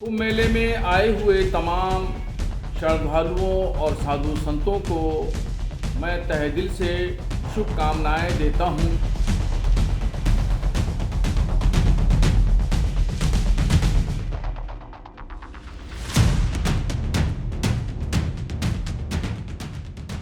कुंभ मेले में आए हुए तमाम श्रद्धालुओं और साधु संतों को मैं तहे दिल से शुभकामनाएं देता हूं।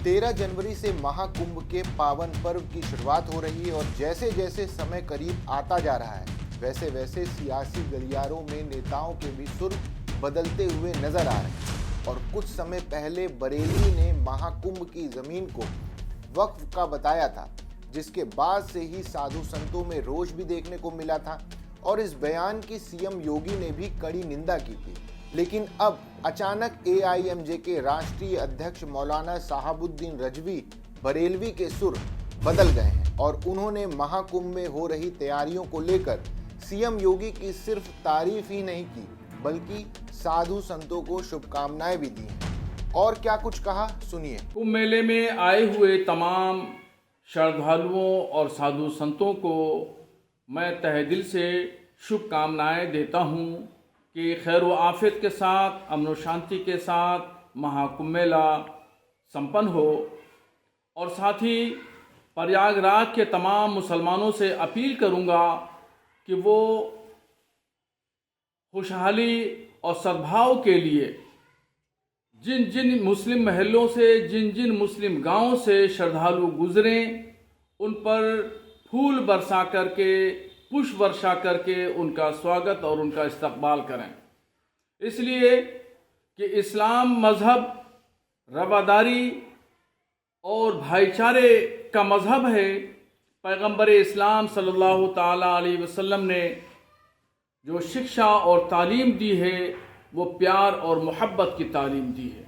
तेरह जनवरी से महाकुंभ के पावन पर्व की शुरुआत हो रही है और जैसे जैसे समय करीब आता जा रहा है वैसे वैसे सियासी गलियारों में नेताओं के भी सुर बदलते हुए नजर आ रहे हैं। और कुछ समय पहले बरेली ने महाकुंभ की जमीन को वक्फ का बताया था, जिसके बाद से ही साधु संतों में रोष भी देखने को मिला था और इस बयान की सीएम योगी ने भी कड़ी निंदा की थी। लेकिन अब अचानक एआईएमजे के राष्ट्रीय अध्यक्ष मौलाना साहबुद्दीन रजवी बरेलवी के सुर बदल गए हैं और उन्होंने महाकुंभ में हो रही तैयारियों को लेकर सीएम योगी की सिर्फ तारीफ ही नहीं की बल्कि साधु संतों को शुभकामनाएं भी दी हैं। और क्या कुछ कहा, सुनिए। कुंभ मेले में आए हुए तमाम श्रद्धालुओं और साधु संतों को मैं तहे दिल से शुभकामनाएं देता हूं कि खैर व आफियत के साथ, अमन व शांति के साथ महाकुंभ मेला संपन्न हो। और साथ ही प्रयागराज के तमाम मुसलमानों से अपील करूंगा कि वो खुशहाली और सद्भाव के लिए जिन जिन मुस्लिम महलों से, जिन जिन मुस्लिम गांवों से श्रद्धालु गुजरें, उन पर फूल बरसा करके, पुष्प वर्षा करके उनका स्वागत और उनका इस्तकबाल करें। इसलिए कि इस्लाम मज़हब रवादारी और भाईचारे का मज़हब है। पैगंबर इस्लाम सल्लल्लाहु ताला अलैहि वसल्लम ने जो शिक्षा और तालीम दी है वो प्यार और मोहब्बत की तालीम दी है।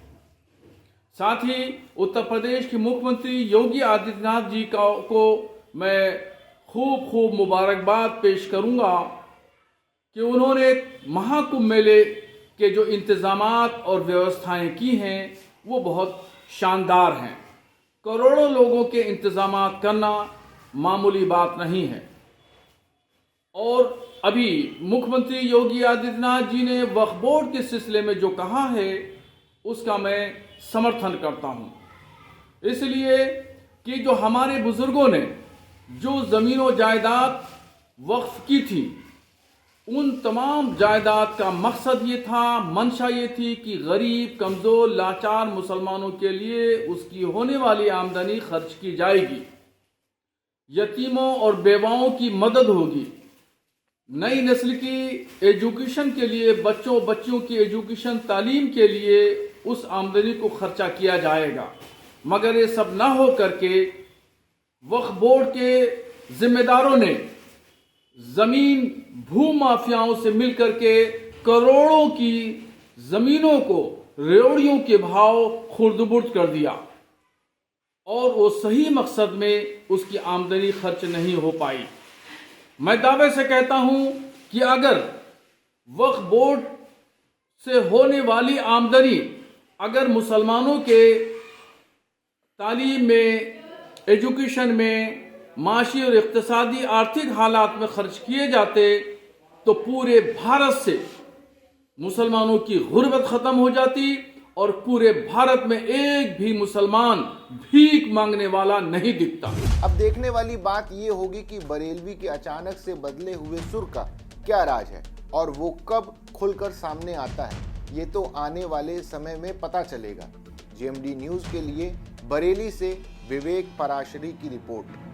साथ ही उत्तर प्रदेश के मुख्यमंत्री योगी आदित्यनाथ जी को मैं खूब मुबारकबाद पेश करूंगा कि उन्होंने महाकुंभ मेले के जो इंतज़ामात और व्यवस्थाएं की हैं वो बहुत शानदार हैं। करोड़ों लोगों के इंतज़ामात करना मामूली बात नहीं है। और अभी मुख्यमंत्री योगी आदित्यनाथ जी ने वक्फ बोर्ड के सिलसिले में जो कहा है उसका मैं समर्थन करता हूं। इसलिए कि जो हमारे बुजुर्गों ने जो ज़मीन व जायदाद वक्फ की थी, उन तमाम जायदाद का मकसद ये था, मंशा ये थी कि गरीब, कमज़ोर, लाचार मुसलमानों के लिए उसकी होने वाली आमदनी खर्च की जाएगी, यतीमों और बेवाओं की मदद होगी, नई नस्ल की एजुकेशन के लिए, बच्चों की एजुकेशन तालीम के लिए उस आमदनी को खर्चा किया जाएगा। मगर ये सब ना हो करके वक्फ बोर्ड के जिम्मेदारों ने जमीन भू माफियाओं से मिलकर के करोड़ों की जमीनों को रेवड़ियों के भाव खुर्द-बुर्द कर दिया और वो सही मकसद में उसकी आमदनी खर्च नहीं हो पाई। मैं दावे से कहता हूं कि अगर वक्फ बोर्ड से होने वाली आमदनी अगर मुसलमानों के तालीम में, एजुकेशन में, माशी और इक्तिसादी आर्थिक हालात में खर्च किए जाते तो पूरे भारत से मुसलमानों की गुर्बत ख़त्म हो जाती और पूरे भारत में एक भी मुसलमान भीख मांगने वाला नहीं दिखता। अब देखने वाली बात ये होगी कि बरेलवी के अचानक से बदले हुए सुर का क्या राज है और वो कब खुलकर सामने आता है, ये तो आने वाले समय में पता चलेगा। जीएमडी न्यूज़ के लिए बरेली से विवेक पराशरी की रिपोर्ट।